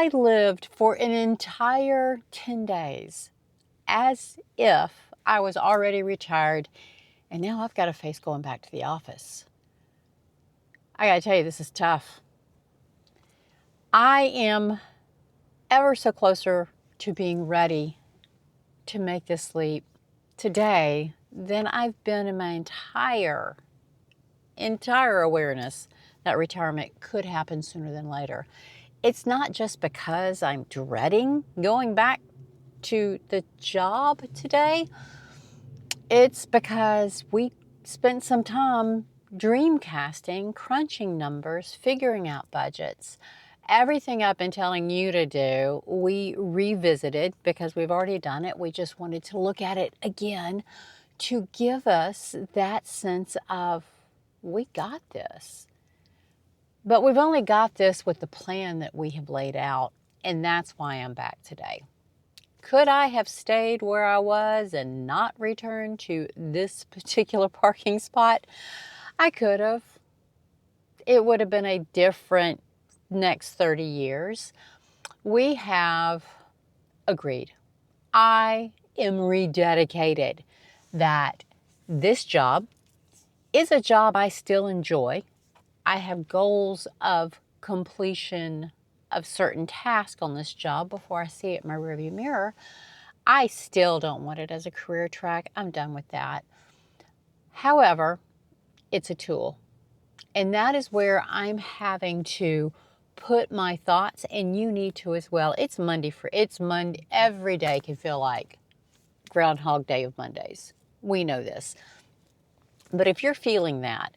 I lived for an entire 10 days as if I was already retired, and now I've got to face going back to the office. I got to tell you, this is tough. I am ever so closer to being ready to make this leap today than I've been in my entire awareness that retirement could happen sooner than later. It's not just because I'm dreading going back to the job today. It's because we spent some time dreamcasting, crunching numbers, figuring out budgets. Everything I've been telling you to do, we revisited because we've already done it. We just wanted to look at it again to give us that sense of, we got this. But we've only got this with the plan that we have laid out, and that's why I'm back today. Could I have stayed where I was and not returned to this particular parking spot? I could have. It would have been a different next 30 years. We have agreed. I am rededicated that this job is a job I still enjoy. I have goals of completion of certain tasks on this job before I see it in my rearview mirror. I still don't want it as a career track. I'm done with that. However, it's a tool. And that is where I'm having to put my thoughts, and you need to as well. It's Monday. Every day can feel like Groundhog Day of Mondays. We know this. But if you're feeling that,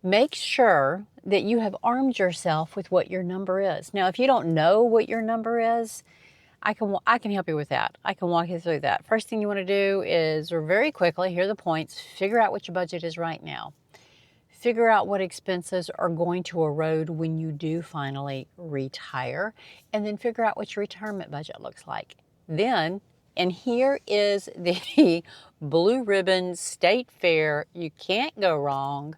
make sure that you have armed yourself with what your number is. Now, if you don't know what your number is, I can help you with that. I can walk you through that. First thing you want to do is, or very quickly, here are the points, figure out what your budget is right now. Figure out what expenses are going to erode when you do finally retire, and then figure out what your retirement budget looks like. Then, and here is the blue ribbon state fair, you can't go wrong.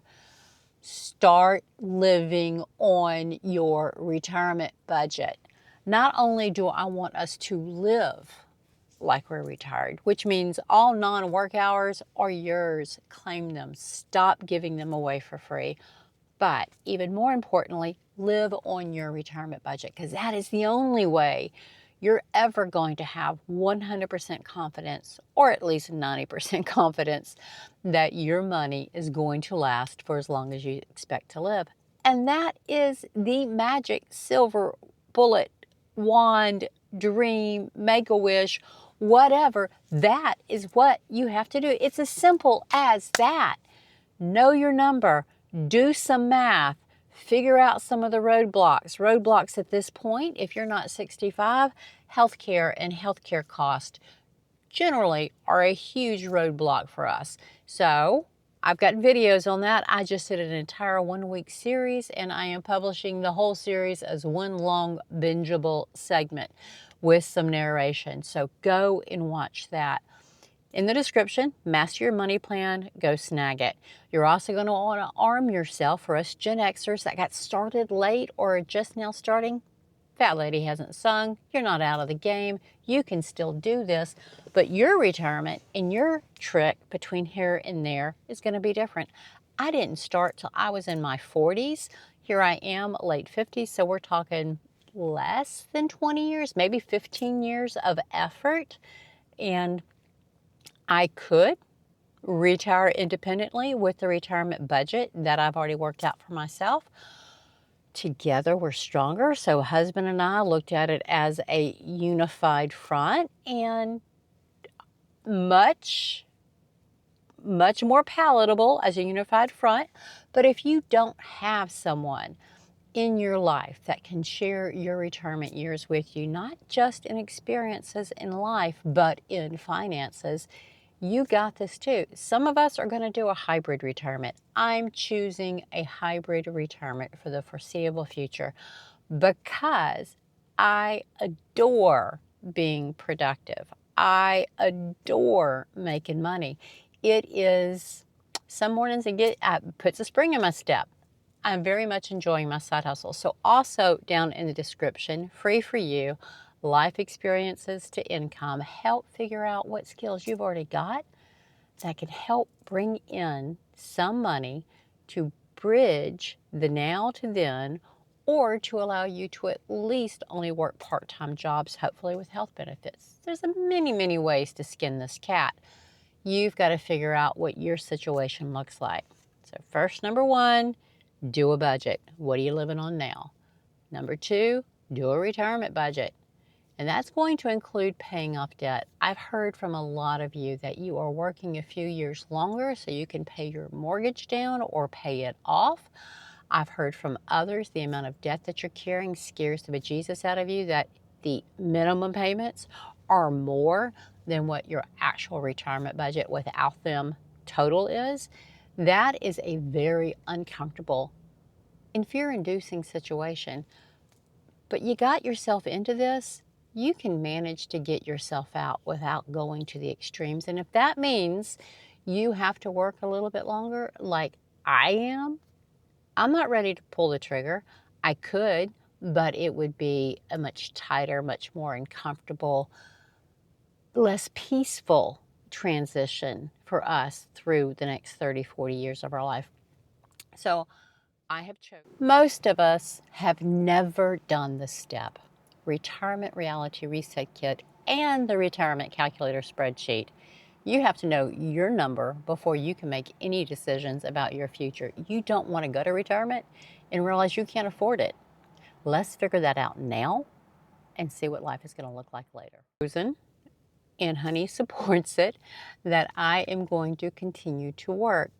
Start living on your retirement budget. Not only do I want us to live like we're retired, which means all non-work hours are yours. Claim them. Stop giving them away for free. But even more importantly, live on your retirement budget, because that is the only way you're ever going to have 100% confidence, or at least 90% confidence, that your money is going to last for as long as you expect to live. And that is the magic silver bullet, wand, dream, make-a-wish, whatever. That is what you have to do. It's as simple as that. Know your number. Do some math. Figure out some of the roadblocks. Roadblocks at this point, if you're not 65, healthcare and healthcare cost generally are a huge roadblock for us. So I've got videos on that. I just did an entire 1-week series, and I am publishing the whole series as one long bingeable segment with some narration. So go and watch that. In the description, Master Your Money Plan, go snag it. You're also going to want to arm yourself. For us Gen Xers that got started late or are just now starting, Fat Lady hasn't sung, you're not out of the game. You can still do this, but your retirement and your trick between here and there is going to be different. I didn't start till I was in my 40s. Here I am, late 50s, so we're talking less than 20 years, maybe 15 years of effort. And I could retire independently with the retirement budget that I've already worked out for myself. Together we're stronger. So husband and I looked at it as a unified front, and much more palatable as a unified front. But if you don't have someone in your life that can share your retirement years with you, not just in experiences in life, but in finances, you got this too. Some of us are going to do a hybrid retirement. I'm choosing a hybrid retirement for the foreseeable future because I adore being productive. I adore making money. It is, some mornings it puts a spring in my step. I'm very much enjoying my side hustle. So also down in the description, free for you, life experiences to income, help figure out what skills you've already got that can help bring in some money to bridge the now to then, or to allow you to at least only work part-time jobs, hopefully with health benefits. There's many, many ways to skin this cat. You've got to figure out what your situation looks like. So first, number one, do a budget. What are you living on now? Number two, do a retirement budget. And that's going to include paying off debt. I've heard from a lot of you that you are working a few years longer so you can pay your mortgage down or pay it off. I've heard from others the amount of debt that you're carrying scares the bejesus out of you, that the minimum payments are more than what your actual retirement budget without them total is. That is a very uncomfortable and fear-inducing situation. But you got yourself into this, you can manage to get yourself out without going to the extremes. And if that means you have to work a little bit longer, like I am, I'm not ready to pull the trigger. I could, but it would be a much tighter, much more uncomfortable, less peaceful transition for us through the next 30, 40 years of our life. So I have chosen. Most of us have never done the step, retirement reality reset kit and the retirement calculator spreadsheet. You have to know your number before you can make any decisions about your future. You don't want to go to retirement and realize you can't afford it. Let's figure that out now and see what life is going to look like later. And Honey supports it, that I am going to continue to work.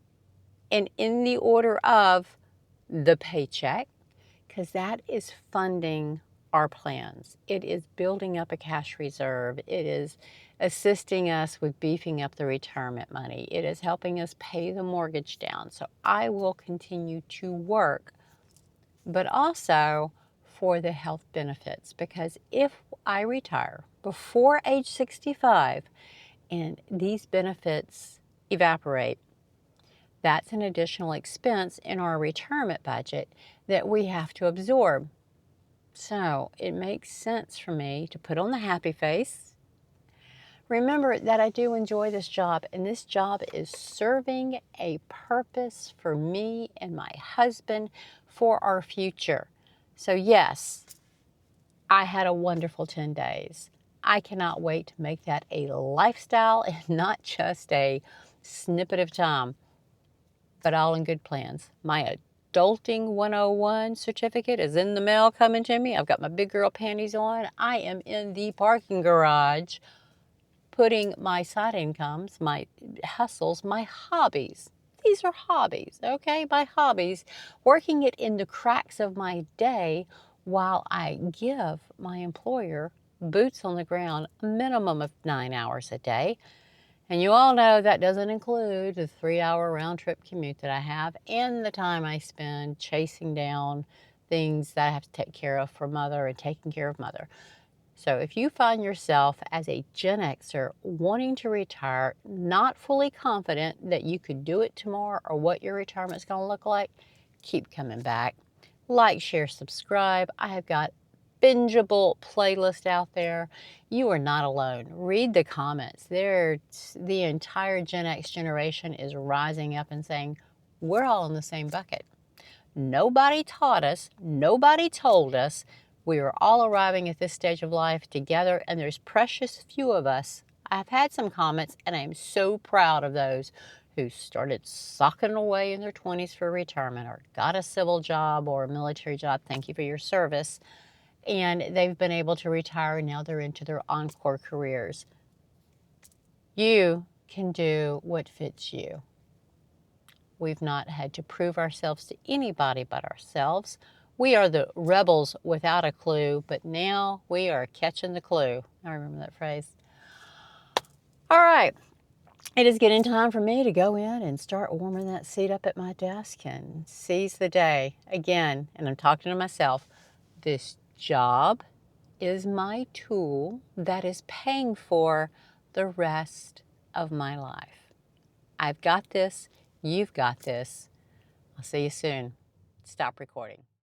And in the order of the paycheck, because that is funding our plans. It is building up a cash reserve. It is assisting us with beefing up the retirement money. It is helping us pay the mortgage down. So I will continue to work, but also for the health benefits, because if I retire before age 65 and these benefits evaporate, that's an additional expense in our retirement budget that we have to absorb. So it makes sense for me to put on the happy face. Remember that I do enjoy this job, and this job is serving a purpose for me and my husband for our future. So yes, I had a wonderful 10 days. I cannot wait to make that a lifestyle and not just a snippet of time, but all in good plans. My Adulting 101 certificate is in the mail coming to me. I've got my big girl panties on. I am in the parking garage putting my side incomes, my hustles, my hobbies. These are hobbies, okay? My hobbies, working it in the cracks of my day while I give my employer boots on the ground, a minimum of 9 hours a day. And you all know that doesn't include the 3-hour round trip commute that I have and the time I spend chasing down things that I have to take care of for Mother and taking care of Mother. So if you find yourself as a Gen Xer wanting to retire, not fully confident that you could do it tomorrow or what your retirement is going to look like, keep coming back. Like, share, subscribe. I have got bingeable playlist out there. You are not alone. Read the comments. The entire Gen X generation is rising up and saying, we're all in the same bucket. Nobody taught us, nobody told us. We are all arriving at this stage of life together, and there's precious few of us. I've had some comments, and I'm so proud of those who started socking away in their 20s for retirement or got a civil job or a military job. Thank you for your service. And they've been able to retire, and now they're into their encore careers. You can do what fits you. We've not had to prove ourselves to anybody but ourselves. We are the rebels without a clue, but now we are catching the clue. I remember that phrase. All right. It is getting time for me to go in and start warming that seat up at my desk and seize the day. Again, and I'm talking to myself, this job is my tool that is paying for the rest of my life. I've got this. You've got this. I'll see you soon. stop recording.